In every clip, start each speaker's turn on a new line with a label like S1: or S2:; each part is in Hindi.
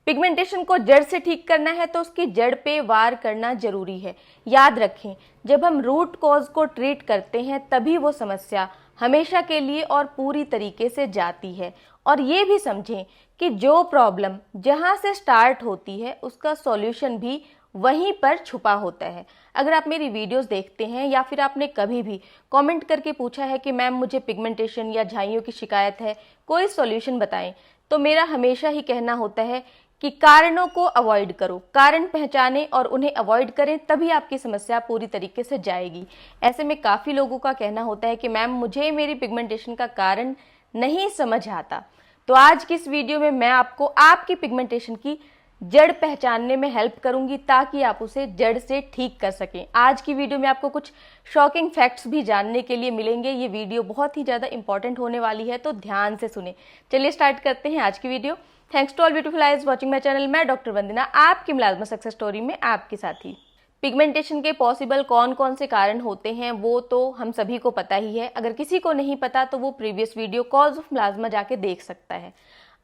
S1: पिगमेंटेशन को जड़ से ठीक करना है तो उसकी जड़ पे वार करना जरूरी है। याद रखें, जब हम रूट कॉज को ट्रीट करते हैं तभी वो समस्या हमेशा के लिए और पूरी तरीके से जाती है। और ये भी समझें कि जो प्रॉब्लम जहाँ से स्टार्ट होती है उसका सॉल्यूशन भी वहीं पर छुपा होता है। अगर आप मेरी वीडियोस देखते हैं या फिर आपने कभी भी कमेंट करके पूछा है कि मैम मुझे पिगमेंटेशन या झाइयों की शिकायत है, कोई सॉल्यूशन बताएं, तो मेरा हमेशा ही कहना होता है कि कारणों को अवॉइड करो, कारण पहचाने और उन्हें अवॉइड करें, तभी आपकी समस्या पूरी तरीके से जाएगी। ऐसे में काफ़ी लोगों का कहना होता है कि मैम मुझे मेरी पिगमेंटेशन का कारण नहीं समझ आता। तो आज की इस वीडियो में मैं आपको आपकी पिगमेंटेशन की जड़ पहचानने में हेल्प करूंगी ताकि आप उसे जड़ से ठीक कर सकें। आज की वीडियो में आपको कुछ शॉकिंग फैक्ट्स भी जानने के लिए मिलेंगे। ये वीडियो बहुत ही ज़्यादा इंपॉर्टेंट होने वाली है, तो ध्यान से सुने। चलिए स्टार्ट करते हैं आज की video. Thanks to all beautiful eyes watching my channel. मैं डॉक्टर वंदना, आपकी मिलाज़मा सक्सेस स्टोरी में आपके साथी। पिगमेंटेशन के पॉसिबल कौन कौन से कारण होते हैं वो तो हम सभी को पता ही है। अगर किसी को नहीं पता तो वो प्रीवियस वीडियो कॉज ऑफ मिलाज़मा जाके देख सकता है।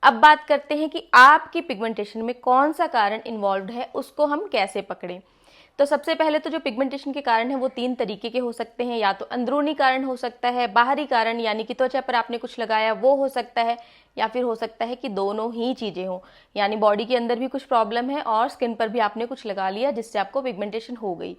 S1: अब बात करते हैं कि आपकी पिगमेंटेशन में कौन सा कारण इन्वॉल्व है, उसको हम कैसे पकड़ें। तो सबसे पहले तो जो पिगमेंटेशन के कारण है वो 3 तरीके के हो सकते हैं। या तो अंदरूनी कारण हो सकता है, बाहरी कारण यानी कि त्वचा पर आपने कुछ लगाया वो हो सकता है, या फिर हो सकता है कि दोनों ही चीज़ें हों, यानी बॉडी के अंदर भी कुछ प्रॉब्लम है और स्किन पर भी आपने कुछ लगा लिया जिससे आपको पिगमेंटेशन हो गई।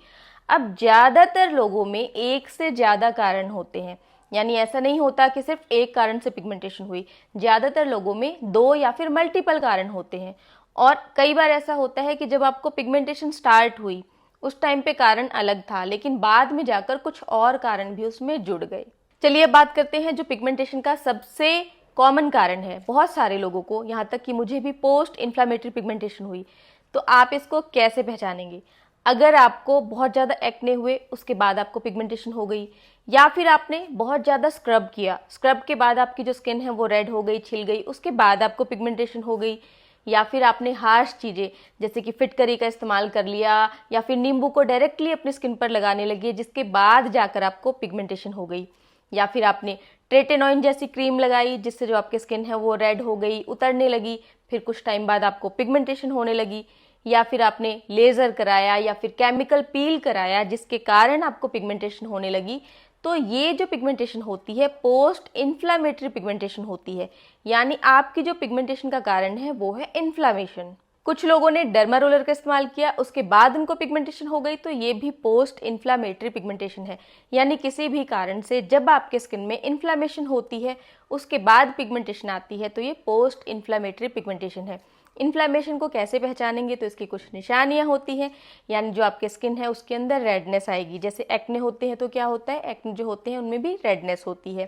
S1: अब ज़्यादातर लोगों में एक से ज़्यादा कारण होते हैं, यानी ऐसा नहीं होता कि सिर्फ एक कारण से पिगमेंटेशन हुई। ज़्यादातर लोगों में 2 या फिर मल्टीपल कारण होते हैं। और कई बार ऐसा होता है कि जब आपको पिगमेंटेशन स्टार्ट हुई उस टाइम पे कारण अलग था, लेकिन बाद में जाकर कुछ और कारण भी उसमें जुड़ गए। चलिए अब बात करते हैं जो पिगमेंटेशन का सबसे कॉमन कारण है बहुत सारे लोगों को, यहाँ तक कि मुझे भी पोस्ट इन्फ्लामेटरी पिगमेंटेशन हुई। तो आप इसको कैसे पहचानेंगे? अगर आपको बहुत ज़्यादा एक्ने हुए उसके बाद आपको पिगमेंटेशन हो गई, या फिर आपने बहुत ज़्यादा स्क्रब किया, स्क्रब के बाद आपकी जो स्किन है वो रेड हो गई, छिल गई, उसके बाद आपको पिगमेंटेशन हो गई, या फिर आपने हार्श चीज़ें जैसे कि फिटकरी का इस्तेमाल कर लिया या फिर नींबू को डायरेक्टली अपनी स्किन पर लगाने लगी जिसके बाद जाकर आपको पिगमेंटेशन हो गई, या फिर आपने ट्रेटेनॉइन जैसी क्रीम लगाई जिससे जो आपकी स्किन है वो रेड हो गई, उतरने लगी, फिर कुछ टाइम बाद आपको पिगमेंटेशन होने लगी, या फिर आपने लेज़र कराया या फिर केमिकल पील कराया जिसके कारण आपको पिगमेंटेशन होने लगी। तो ये जो पिगमेंटेशन होती है पोस्ट इन्फ्लामेटरी पिगमेंटेशन होती है, यानी आपकी जो पिगमेंटेशन का कारण है वो है इन्फ्लामेशन। कुछ लोगों ने डर्मा रोलर का इस्तेमाल किया उसके बाद उनको पिगमेंटेशन हो गई, तो ये भी पोस्ट इन्फ्लामेटरी पिगमेंटेशन है। यानी किसी भी कारण से जब आपके स्किन में इन्फ्लामेशन होती है उसके बाद पिगमेंटेशन आती है तो ये पोस्ट इन्फ्लामेटरी पिगमेंटेशन है। इन्फ्लामेशन को कैसे पहचानेंगे? तो इसकी कुछ निशानियां होती हैं, यानी जो आपके स्किन है उसके अंदर रेडनेस आएगी। जैसे एक्ने होते हैं तो क्या होता है, एक्ने जो होते हैं उनमें भी रेडनेस होती है।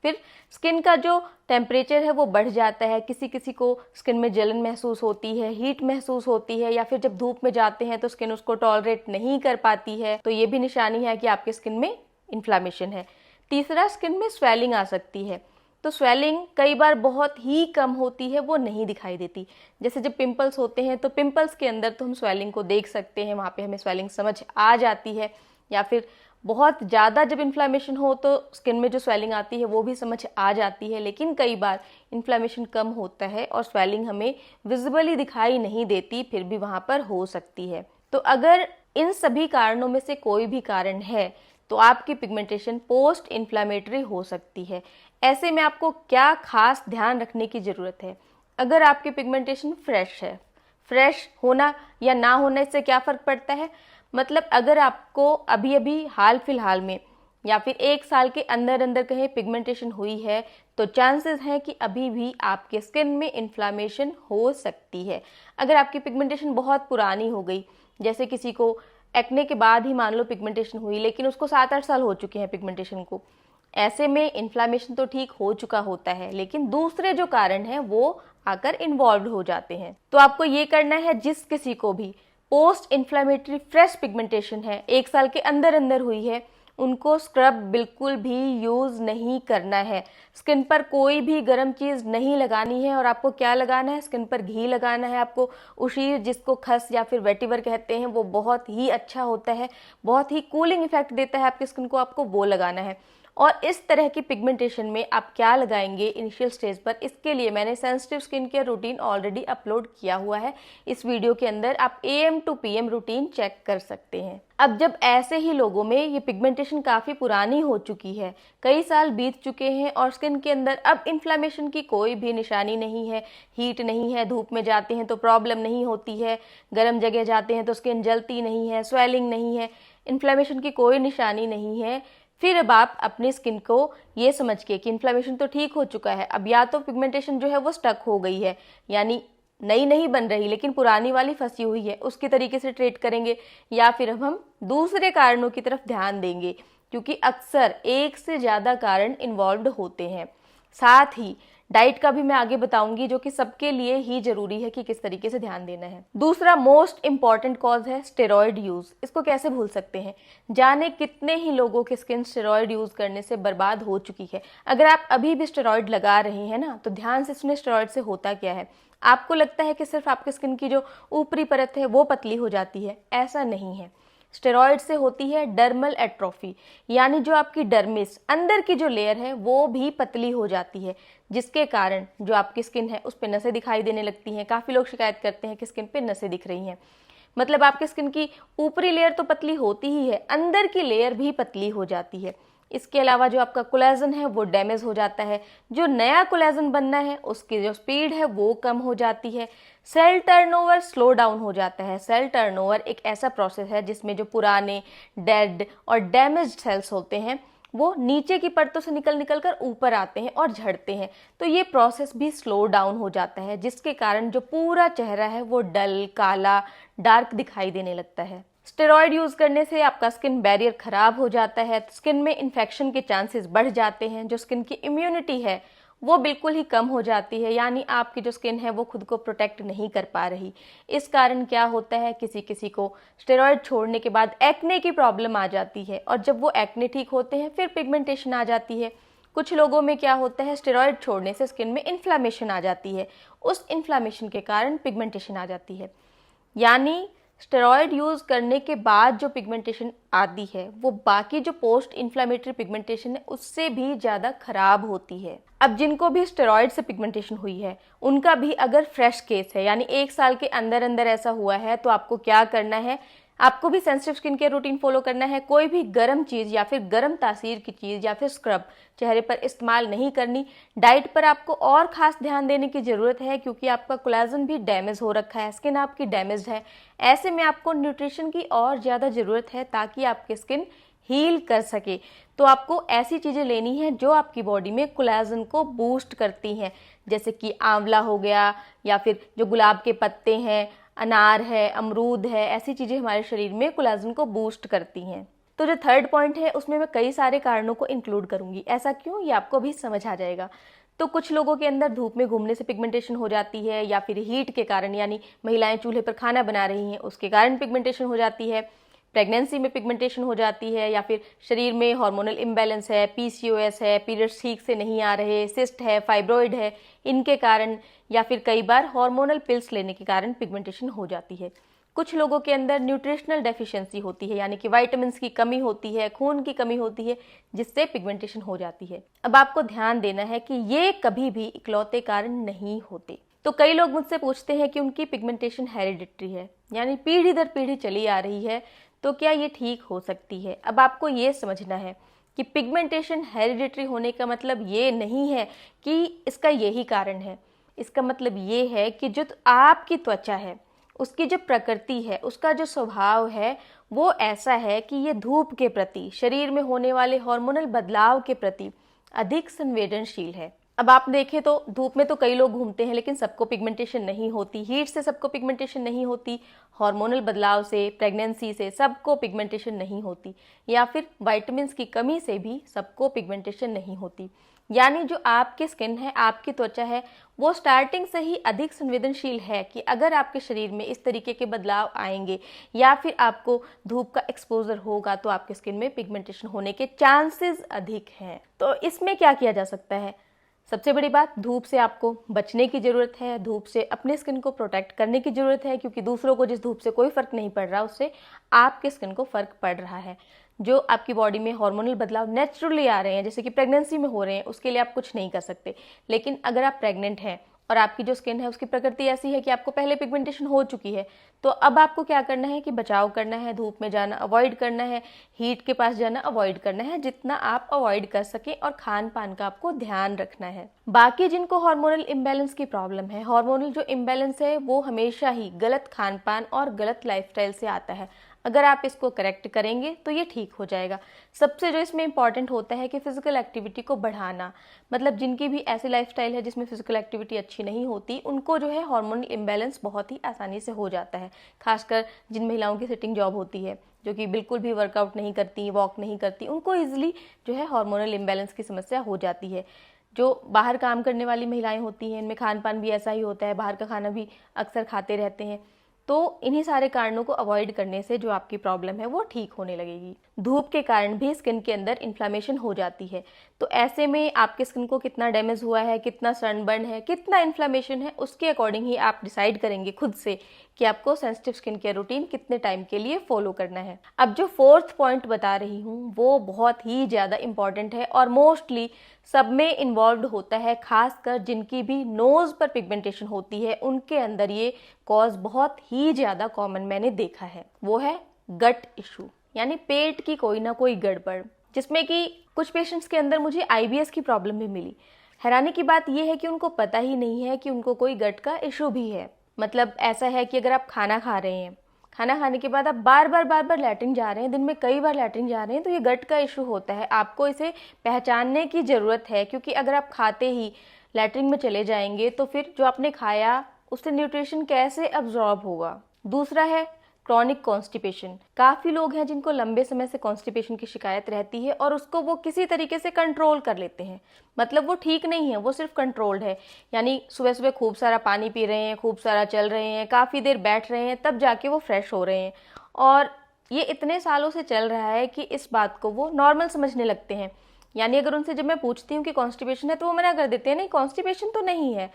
S1: फिर स्किन का जो टेम्परेचर है वो बढ़ जाता है, किसी किसी को स्किन में जलन महसूस होती है, हीट महसूस होती है, या फिर जब धूप में जाते हैं तो स्किन उसको टॉलरेट नहीं कर पाती है, तो ये भी निशानी है कि आपके स्किन में इन्फ्लामेशन है। तीसरा, स्किन में स्वेलिंग आ सकती है। तो स्वेलिंग कई बार बहुत ही कम होती है, वो नहीं दिखाई देती। जैसे जब पिंपल्स होते हैं तो पिंपल्स के अंदर तो हम स्वेलिंग को देख सकते हैं, वहाँ पे हमें स्वेलिंग समझ आ जाती है। या फिर बहुत ज़्यादा जब इन्फ्लामेशन हो तो स्किन में जो स्वेलिंग आती है वो भी समझ आ जाती है। लेकिन कई बार इन्फ्लामेशन कम होता है और स्वेलिंग हमें विजिबली दिखाई नहीं देती, फिर भी वहाँ पर हो सकती है। तो अगर इन सभी कारणों में से कोई भी कारण है तो आपकी पिगमेंटेशन पोस्ट इन्फ्लामेटरी हो सकती है। ऐसे में आपको क्या खास ध्यान रखने की ज़रूरत है? अगर आपकी पिगमेंटेशन फ्रेश है, फ्रेश होना या ना होना इससे क्या फ़र्क पड़ता है? मतलब अगर आपको अभी अभी हाल फिलहाल में या फिर 1 साल के अंदर अंदर कहीं पिगमेंटेशन हुई है तो चांसेस हैं कि अभी भी आपके स्किन में इन्फ्लामेशन हो सकती है। अगर आपकी पिगमेंटेशन बहुत पुरानी हो गई, जैसे किसी को एक्ने के बाद ही मान लो पिगमेंटेशन हुई लेकिन उसको 7-8 साल हो चुके हैं पिगमेंटेशन को, ऐसे में इन्फ्लामेशन तो ठीक हो चुका होता है लेकिन दूसरे जो कारण हैं वो आकर इन्वॉल्व हो जाते हैं। तो आपको ये करना है, जिस किसी को भी पोस्ट इन्फ्लामेटरी फ्रेश पिगमेंटेशन है 1 साल के अंदर अंदर हुई है, उनको स्क्रब बिल्कुल भी यूज़ नहीं करना है। स्किन पर कोई भी गर्म चीज़ नहीं लगानी है। और आपको क्या लगाना है? स्किन पर घी लगाना है। आपको उशीर, जिसको खस या फिर वेटिवर कहते हैं, वो बहुत ही अच्छा होता है, बहुत ही कूलिंग इफेक्ट देता है आपकी स्किन को, आपको वो लगाना है। और इस तरह की पिगमेंटेशन में आप क्या लगाएंगे इनिशियल स्टेज पर, इसके लिए मैंने sensitive skin care routine already upload किया हुआ है। इस वीडियो के अंदर आप AM to PM routine check कर सकते हैं। अब जब ऐसे ही लोगों में ये पिगमेंटेशन काफ़ी पुरानी हो चुकी है, कई साल बीत चुके हैं और स्किन के अंदर अब इन्फ्लेमेशन की कोई भी निशानी नहीं है, हीट नहीं है, धूप में जाते हैं तो प्रॉब्लम नहीं होती है, गर्म जगह जाते हैं तो स्किन जलती नहीं है, स्वेलिंग नहीं है, इन्फ्लेमेशन की कोई निशानी नहीं है, फिर अब आप अपनी स्किन को ये समझ के कि इन्फ्लेमेशन तो ठीक हो चुका है, अब या तो पिगमेंटेशन जो है वो स्टक हो गई है, यानी नई नहीं बन रही लेकिन पुरानी वाली फंसी हुई है, उसकी तरीके से ट्रीट करेंगे, या फिर अब हम दूसरे कारणों की तरफ ध्यान देंगे, क्योंकि अक्सर एक से ज़्यादा कारण इन्वॉल्व होते हैं। साथ ही डाइट का भी मैं आगे बताऊंगी, जो कि सबके लिए ही जरूरी है कि किस तरीके से ध्यान देना है। दूसरा मोस्ट इंपॉर्टेंट कॉज है स्टेरॉइड यूज। इसको कैसे भूल सकते हैं, जाने कितने ही लोगों की स्किन स्टेरॉइड यूज करने से बर्बाद हो चुकी है। अगर आप अभी भी स्टेरॉइड लगा रहे हैं ना, तो ध्यान से सुने स्टेरॉइड से होता क्या है। आपको लगता है कि सिर्फ आपकी स्किन की जो ऊपरी परत है वो पतली हो जाती है, ऐसा नहीं है। स्टेरॉइड से होती है डर्मल एट्रोफी, यानी जो आपकी डर्मिस अंदर की जो लेयर है वो भी पतली हो जाती है, जिसके कारण जो आपकी स्किन है उस पर नसें दिखाई देने लगती हैं। काफ़ी लोग शिकायत करते हैं कि स्किन पे नसें दिख रही हैं, मतलब आपकी स्किन की ऊपरी लेयर तो पतली होती ही है, अंदर की लेयर भी पतली हो जाती है। इसके अलावा जो आपका कोलेजन है वो डैमेज हो जाता है, जो नया कोलेजन बनना है उसकी जो स्पीड है वो कम हो जाती है, सेल टर्नओवर स्लो डाउन हो जाता है। सेल टर्नओवर एक ऐसा प्रोसेस है जिसमें जो पुराने, डेड और डैमेज्ड सेल्स होते हैं वो नीचे की परतों से निकल कर ऊपर आते हैं और झड़ते हैं, तो ये प्रोसेस भी स्लो डाउन हो जाता है, जिसके कारण जो पूरा चेहरा है वो डल, काला, डार्क दिखाई देने लगता है। स्टेरॉइड यूज करने से आपका स्किन बैरियर खराब हो जाता है, स्किन में इन्फेक्शन के चांसेस बढ़ जाते हैं, जो स्किन की इम्यूनिटी है वो बिल्कुल ही कम हो जाती है, यानी आपकी जो स्किन है वो खुद को प्रोटेक्ट नहीं कर पा रही। इस कारण क्या होता है, किसी किसी को स्टेरॉइड छोड़ने के बाद एक्ने की प्रॉब्लम आ जाती है, और जब वो एक्ने ठीक होते हैं फिर पिगमेंटेशन आ जाती है। कुछ लोगों में क्या होता है, स्टेरॉइड छोड़ने से स्किन में इन्फ्लेमेशन आ जाती है, उस इन्फ्लेमेशन के कारण पिगमेंटेशन आ जाती है। यानी स्टेरॉइड यूज करने के बाद जो पिगमेंटेशन आती है वो बाकी जो पोस्ट इन्फ्लेमेटरी पिगमेंटेशन है उससे भी ज़्यादा खराब होती है। अब जिनको भी स्टेरॉइड से पिगमेंटेशन हुई है उनका भी अगर फ्रेश केस है, यानी 1 साल के अंदर अंदर ऐसा हुआ है, तो आपको क्या करना है, आपको भी sensitive skin care routine follow करना है। कोई भी गर्म चीज़ या फिर गर्म तासीर की चीज़ या फिर स्क्रब चेहरे पर इस्तेमाल नहीं करनी। डाइट पर आपको और ख़ास ध्यान देने की ज़रूरत है, क्योंकि आपका कोलेजन भी डैमेज हो रखा है, स्किन आपकी डैमेज है। ऐसे में आपको न्यूट्रिशन की और ज़्यादा ज़रूरत है ताकि आपकी स्किन हील कर सके। तो आपको ऐसी चीज़ें लेनी है जो आपकी बॉडी में कोलेजन को बूस्ट करती हैं, जैसे कि आंवला हो गया, या फिर जो गुलाब के पत्ते हैं, अनार है, अमरूद है, ऐसी चीज़ें हमारे शरीर में कोलेजन को बूस्ट करती हैं। तो जो थर्ड पॉइंट है उसमें मैं कई सारे कारणों को इंक्लूड करूंगी। ऐसा क्यों, ये आपको भी समझ आ जाएगा। तो कुछ लोगों के अंदर धूप में घूमने से पिगमेंटेशन हो जाती है, या फिर हीट के कारण, यानी महिलाएं चूल्हे पर खाना बना रही हैं उसके कारण पिगमेंटेशन हो जाती है, प्रेगनेंसी में पिगमेंटेशन हो जाती है, या फिर शरीर में हार्मोनल इम्बैलेंस है, PCOS है, पीरियड्स ठीक से नहीं आ रहे, सिस्ट है, फाइब्रॉइड है, इनके कारण, या फिर कई बार हार्मोनल पिल्स लेने के कारण पिगमेंटेशन हो जाती है। कुछ लोगों के अंदर न्यूट्रिशनल डेफिशिएंसी होती है, यानी कि विटामिन्स की कमी होती है, खून की कमी होती है, जिससे पिगमेंटेशन हो जाती है। अब आपको ध्यान देना है कि ये कभी भी इकलौते कारण नहीं होते। तो कई लोग मुझसे पूछते हैं कि उनकी पिगमेंटेशन हेरिडिटरी है, यानी पीढ़ी दर पीढ़ी चली आ रही है, तो क्या ये ठीक हो सकती है। अब आपको ये समझना है कि पिगमेंटेशन हेरिडिटरी होने का मतलब ये नहीं है कि इसका यही कारण है। इसका मतलब ये है कि जो आपकी त्वचा है उसकी जो प्रकृति है, उसका जो स्वभाव है वो ऐसा है कि ये धूप के प्रति, शरीर में होने वाले हार्मोनल बदलाव के प्रति अधिक संवेदनशील है। अब आप देखें तो धूप में तो कई लोग घूमते हैं, लेकिन सबको पिगमेंटेशन नहीं होती, हीट से सबको पिगमेंटेशन नहीं होती, हार्मोनल बदलाव से, प्रेगनेंसी से सबको पिगमेंटेशन नहीं होती, या फिर विटामिन्स की कमी से भी सबको पिगमेंटेशन नहीं होती। यानी जो आपकी स्किन है, आपकी त्वचा है, वो स्टार्टिंग से ही अधिक संवेदनशील है कि अगर आपके शरीर में इस तरीके के बदलाव आएंगे या फिर आपको धूप का एक्सपोजर होगा तो आपकी स्किन में पिगमेंटेशन होने के चांसेस अधिक हैं। तो इसमें क्या किया जा सकता है? सबसे बड़ी बात, धूप से आपको बचने की ज़रूरत है, धूप से अपने स्किन को प्रोटेक्ट करने की ज़रूरत है, क्योंकि दूसरों को जिस धूप से कोई फ़र्क नहीं पड़ रहा उससे आपके स्किन को फ़र्क पड़ रहा है। जो आपकी बॉडी में हार्मोनल बदलाव नेचुरली आ रहे हैं, जैसे कि प्रेगनेंसी में हो रहे हैं, उसके लिए आप कुछ नहीं कर सकते। लेकिन अगर आप प्रेग्नेंट हैं और आपकी जो स्किन है उसकी प्रकृति ऐसी है कि आपको पहले पिगमेंटेशन हो चुकी है, तो अब आपको क्या करना है कि बचाव करना है, धूप में जाना अवॉइड करना है, हीट के पास जाना अवॉइड करना है, जितना आप अवॉइड कर सकें, और खान पान का आपको ध्यान रखना है। बाकी जिनको हार्मोनल इम्बैलेंस की प्रॉब्लम है, हार्मोनल जो इम्बैलेंस है वो हमेशा ही गलत खान पान और गलत लाइफस्टाइल से आता है। अगर आप इसको करेक्ट करेंगे तो ये ठीक हो जाएगा। सबसे जो इसमें इंपॉर्टेंट होता है कि फिजिकल एक्टिविटी को बढ़ाना, मतलब जिनकी भी ऐसी लाइफस्टाइल है जिसमें फिजिकल एक्टिविटी अच्छी नहीं होती, उनको जो है हार्मोनल इम्बैलेंस बहुत ही आसानी से हो जाता है। खासकर जिन महिलाओं की सिटिंग जॉब होती है, जो कि बिल्कुल भी वर्कआउट नहीं करती, वॉक नहीं करती, उनको ईजिली जो है हार्मोनल इम्बैलेंस की समस्या हो जाती है। जो बाहर काम करने वाली महिलाएं होती हैं, इनमें खान पान भी ऐसा ही होता है, बाहर का खाना भी अक्सर खाते रहते हैं, तो इन्हीं सारे कारणों को अवॉइड करने से जो आपकी प्रॉब्लम है वो ठीक होने लगेगी। धूप के कारण भी स्किन के अंदर इन्फ्लामेशन हो जाती है, तो ऐसे में आपके स्किन को कितना डैमेज हुआ है, कितना सनबर्न है, कितना इन्फ्लामेशन है, उसके अकॉर्डिंग ही आप डिसाइड करेंगे खुद से कि आपको सेंसिटिव स्किन केयर रूटीन कितने टाइम के लिए फॉलो करना है। अब जो फोर्थ पॉइंट बता रही हूँ वो बहुत ही ज़्यादा इंपॉर्टेंट है और मोस्टली सब में इन्वॉल्व होता है, खासकर जिनकी भी नोज पर पिगमेंटेशन होती है उनके अंदर ये कॉज बहुत ही ज़्यादा कॉमन मैंने देखा है। वो है गट इशू, यानी पेट की कोई ना कोई गड़बड़, जिसमें कि कुछ पेशेंट्स के अंदर मुझे IBS की प्रॉब्लम भी मिली। हैरानी की बात यह है कि उनको पता ही नहीं है कि उनको कोई गट का इशू भी है। मतलब ऐसा है कि अगर आप खाना खा रहे हैं, खाना खाने के बाद आप बार बार लैट्रिन जा रहे हैं, दिन में कई बार लैट्रिन जा रहे हैं, तो ये गट का इशू होता है। आपको इसे पहचानने की ज़रूरत है, क्योंकि अगर आप खाते ही लैट्रिन में चले जाएंगे तो फिर जो आपने खाया उससे न्यूट्रिशन कैसे अब्जॉर्ब होगा। दूसरा है क्रॉनिक कॉन्स्टिपेशन। काफ़ी लोग हैं जिनको लंबे समय से कॉन्स्टिपेशन की शिकायत रहती है और उसको वो किसी तरीके से कंट्रोल कर लेते हैं। मतलब वो ठीक नहीं है, वो सिर्फ कंट्रोल्ड है, यानी सुबह सुबह खूब सारा पानी पी रहे हैं, खूब सारा चल रहे हैं, काफ़ी देर बैठ रहे हैं, तब जाके वो फ्रेश हो रहे हैं। और ये इतने सालों से चल रहा है कि इस बात को वो नॉर्मल समझने लगते हैं। यानी अगर उनसे जब मैं पूछती हूँ कि कॉन्स्टिपेशन है तो वो मना कर देते हैं, नहीं कॉन्स्टिपेशन तो नहीं है।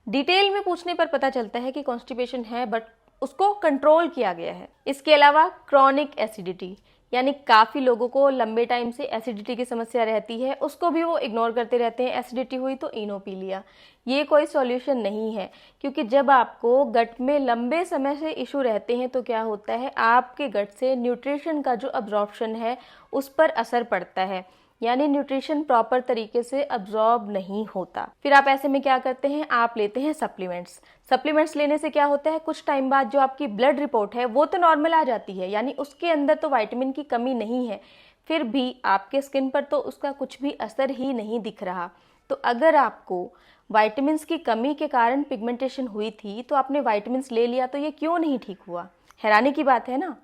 S1: डिटेल में पूछने पर पता चलता है कि कॉन्स्टिपेशन है, बट उसको कंट्रोल किया गया है। इसके अलावा क्रॉनिक एसिडिटी, यानी काफ़ी लोगों को लंबे टाइम से एसिडिटी की समस्या रहती है, उसको भी वो इग्नोर करते रहते हैं। एसिडिटी हुई तो इनो पी लिया, ये कोई सॉल्यूशन नहीं है, क्योंकि जब आपको गट में लंबे समय से इशू रहते हैं तो क्या होता है, आपके गट से न्यूट्रिशन का जो अब्जॉर्प्शन है उस पर असर पड़ता है, यानी न्यूट्रिशन प्रॉपर तरीके से अब्जॉर्ब नहीं होता। फिर आप ऐसे में क्या करते हैं, आप लेते हैं सप्लीमेंट्स। सप्लीमेंट्स लेने से क्या होता है, कुछ टाइम बाद जो आपकी ब्लड रिपोर्ट है वो तो नॉर्मल आ जाती है, यानी उसके अंदर तो विटामिन की कमी नहीं है, फिर भी आपके स्किन पर तो उसका कुछ भी असर ही नहीं दिख रहा। तो अगर आपको विटामिन्स की कमी के कारण पिगमेंटेशन हुई थी तो आपने विटामिन्स ले लिया, तो ये क्यों नहीं ठीक हुआ? हैरानी की बात है ना।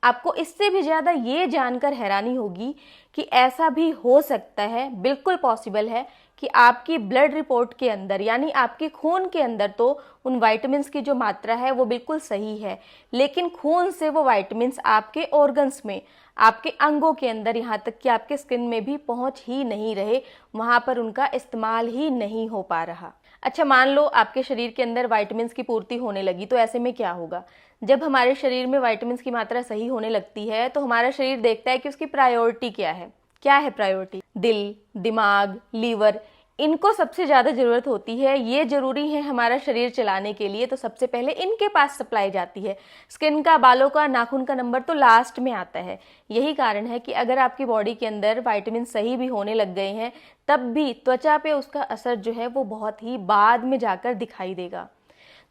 S1: आपको इससे भी ज़्यादा ये जानकर हैरानी होगी कि ऐसा भी हो सकता है, बिल्कुल पॉसिबल है कि आपकी ब्लड रिपोर्ट के अंदर, यानी आपके खून के अंदर तो उन विटामिन्स की जो मात्रा है वो बिल्कुल सही है, लेकिन खून से वो विटामिन्स आपके ऑर्गन्स में, आपके अंगों के अंदर, यहाँ तक कि आपके स्किन में भी पहुँच ही नहीं रहे, वहाँ पर उनका इस्तेमाल ही नहीं हो पा रहा। अच्छा, मान लो आपके शरीर के अंदर विटामिन्स की पूर्ति होने लगी, तो ऐसे में क्या होगा? जब हमारे शरीर में विटामिन्स की मात्रा सही होने लगती है तो हमारा शरीर देखता है कि उसकी प्रायोरिटी क्या है। क्या है प्रायोरिटी? दिल, दिमाग, लीवर, इनको सबसे ज़्यादा ज़रूरत होती है, ये ज़रूरी है हमारा शरीर चलाने के लिए, तो सबसे पहले इनके पास सप्लाई जाती है। स्किन का, बालों का, नाखून का नंबर तो लास्ट में आता है। यही कारण है कि अगर आपकी बॉडी के अंदर विटामिन सही भी होने लग गए हैं, तब भी त्वचा पे उसका असर जो है वो बहुत ही बाद में जाकर दिखाई देगा।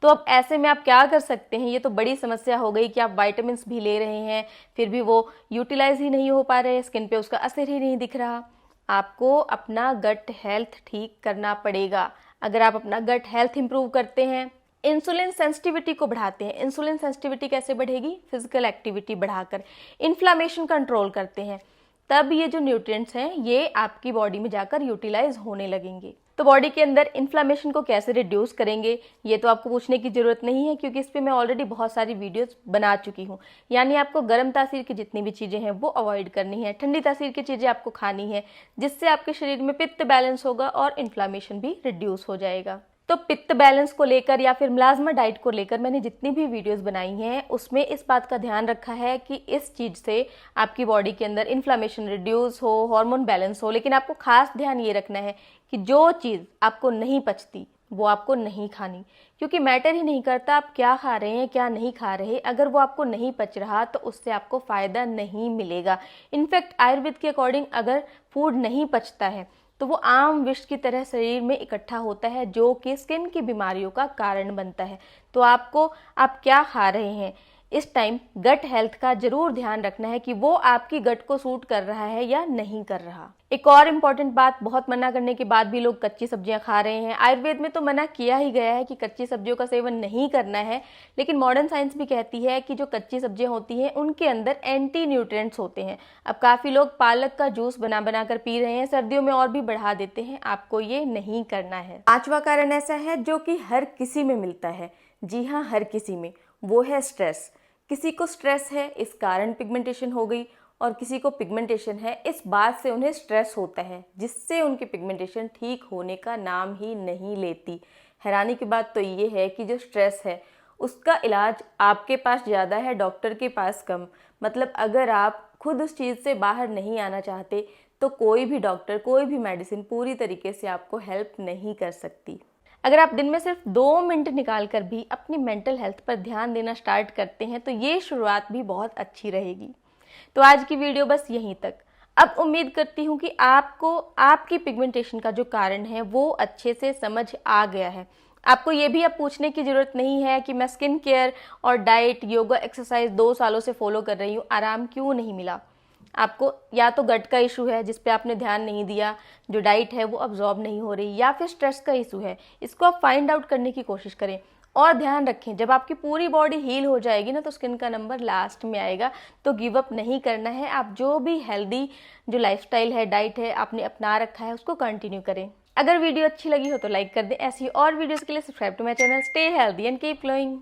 S1: तो अब ऐसे में आप क्या कर सकते हैं? ये तो बड़ी समस्या हो गई कि आप विटामिन्स भी ले रहे हैं, फिर भी वो यूटिलाइज ही नहीं हो पा रहे, स्किन पे उसका असर ही नहीं दिख रहा। आपको अपना गट हेल्थ ठीक करना पड़ेगा। अगर आप अपना गट हेल्थ इंप्रूव करते हैं, इंसुलिन सेंसिटिविटी को बढ़ाते हैं। इंसुलिन सेंसिटिविटी कैसे बढ़ेगी? फिजिकल एक्टिविटी बढ़ाकर। इन्फ्लामेशन कंट्रोल करते हैं, तब ये जो न्यूट्रिएंट्स हैं ये आपकी बॉडी में जाकर यूटिलाइज होने लगेंगे। तो बॉडी के अंदर इन्फ्लामेशन को कैसे रिड्यूस करेंगे, ये तो आपको पूछने की ज़रूरत नहीं है, क्योंकि इस पर मैं ऑलरेडी बहुत सारी वीडियोस बना चुकी हूँ। यानी आपको गर्म तासीर की जितनी भी चीज़ें हैं वो अवॉइड करनी है, ठंडी तासीर की चीज़ें आपको खानी है, जिससे आपके शरीर में पित्त बैलेंस होगा और इन्फ्लामेशन भी रिड्यूस हो जाएगा। तो पित्त बैलेंस को लेकर या फिर मिलाज़्मा डाइट को लेकर मैंने जितनी भी वीडियोस बनाई हैं उसमें इस बात का ध्यान रखा है कि इस चीज़ से आपकी बॉडी के अंदर इन्फ्लामेशन रिड्यूस हो, हार्मोन बैलेंस हो। लेकिन आपको खास ध्यान ये रखना है कि जो चीज़ आपको नहीं पचती वो आपको नहीं खानी, क्योंकि मैटर ही नहीं करता आप क्या खा रहे हैं क्या नहीं खा रहे। अगर वो आपको नहीं पच रहा तो उससे आपको फ़ायदा नहीं मिलेगा। इनफैक्ट आयुर्वेद के अकॉर्डिंग अगर फूड नहीं पचता है तो वो आम विष की तरह शरीर में इकट्ठा होता है, जो कि स्किन की बीमारियों का कारण बनता है। तो आपको आप क्या खा रहे हैं इस टाइम गट हेल्थ का जरूर ध्यान रखना है कि वो आपकी गट को सूट कर रहा है या नहीं कर रहा। एक और इम्पॉर्टेंट बात, बहुत मना करने के बाद भी लोग कच्ची सब्जियां खा रहे हैं। आयुर्वेद में तो मना किया ही गया है कि कच्ची सब्जियों का सेवन नहीं करना है, लेकिन मॉडर्न साइंस भी कहती है कि जो कच्ची सब्जियां होती हैं उनके अंदर एंटी न्यूट्रिएंट्स होते हैं। अब काफ़ी लोग पालक का जूस बना बना कर पी रहे हैं, सर्दियों में और भी बढ़ा देते हैं। आपको ये नहीं करना है। 5वां कारण ऐसा है जो कि हर किसी में मिलता है, जी हाँ हर किसी में, वो है स्ट्रेस। किसी को स्ट्रेस है इस कारण पिगमेंटेशन हो गई, और किसी को पिगमेंटेशन है इस बात से उन्हें स्ट्रेस होता है, जिससे उनकी पिगमेंटेशन ठीक होने का नाम ही नहीं लेती। हैरानी की बात तो ये है कि जो स्ट्रेस है उसका इलाज आपके पास ज़्यादा है, डॉक्टर के पास कम। मतलब अगर आप खुद उस चीज़ से बाहर नहीं आना चाहते तो कोई भी डॉक्टर, कोई भी मेडिसिन पूरी तरीके से आपको हेल्प नहीं कर सकती। अगर आप दिन में सिर्फ 2 मिनट निकाल कर भी अपनी मेंटल हेल्थ पर ध्यान देना स्टार्ट करते हैं तो ये शुरुआत भी बहुत अच्छी रहेगी। तो आज की वीडियो बस यहीं तक। अब उम्मीद करती हूँ कि आपको आपकी पिगमेंटेशन का जो कारण है वो अच्छे से समझ आ गया है। आपको ये भी अब पूछने की ज़रूरत नहीं है कि मैं स्किन केयर और डाइट, योगा, एक्सरसाइज 2 सालों से फॉलो कर रही हूँ, आराम क्यों नहीं मिला। आपको या तो गट का इशू है जिस पे आपने ध्यान नहीं दिया, जो डाइट है वो अब्जॉर्ब नहीं हो रही, या फिर स्ट्रेस का इशू है। इसको आप फाइंड आउट करने की कोशिश करें। और ध्यान रखें, जब आपकी पूरी बॉडी हील हो जाएगी ना तो स्किन का नंबर लास्ट में आएगा। तो गिव अप नहीं करना है। आप जो भी हेल्दी जो लाइफस्टाइल है, डाइट है आपने अपना रखा है, उसको कंटिन्यू करें। अगर वीडियो अच्छी लगी हो तो लाइक कर दें। ऐसी और वीडियोस के लिए subscribe to my channel. Stay healthy and keep glowing.